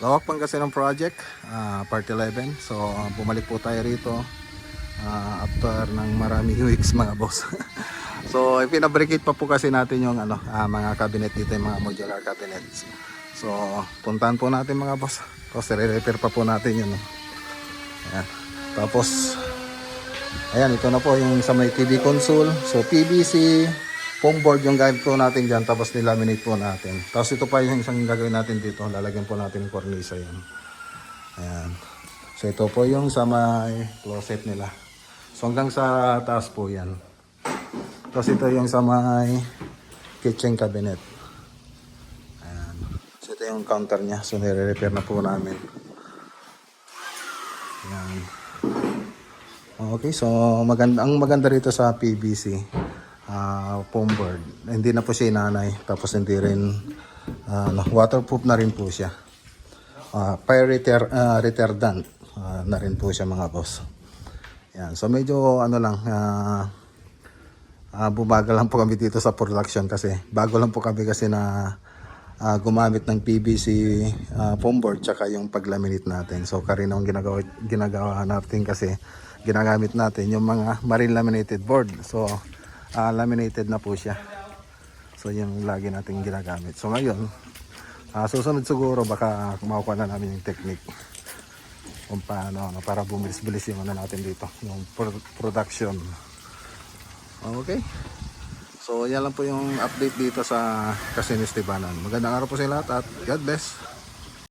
Lawak Pangasinan project, part 11. So bumalik po tayo rito after ng maraming weeks mga boss. So pinabricate pa po kasi natin yung mga cabinet dito, yung mga modular cabinets. So puntahan po natin mga boss. Tapos re-repair pa po natin yun. Ayan. Tapos ayan, ito na po yung sa may TV console. So PVC foam board yung gamit po natin dyan, tapos nilaminate po natin. Tapos ito pa yung isang gagawin natin dito, lalagyan po natin yung cornisa yan. Ayan. So ito po yung sa may closet nila. So hanggang sa taas po yan. Tapos ito yung sa may kitchen cabinet. Ayan. So ito yung counter nya. So nire-repair na po namin. Ayan. Okay, so ang maganda rito sa PVC foam board, hindi na po siya inanay, tapos hindi rin waterproof na rin po siya, fire retardant na rin po siya mga boss. Yan. So medyo bumagal lang po kami dito sa production kasi bago lang po kami kasi na gumamit ng PVC foam board tsaka yung paglaminate natin. So karinong ginagawa natin kasi ginagamit natin yung mga marine laminated board. So laminated na po siya. So yung lagi natin ginagamit. So ngayon susunod siguro baka makuha na namin yung technique kung paano para bumilis-bilis yung natin dito, yung production. Okay, so yan lang po yung update dito sa Casinos Tibanan. Magandang araw po sa lahat at God bless.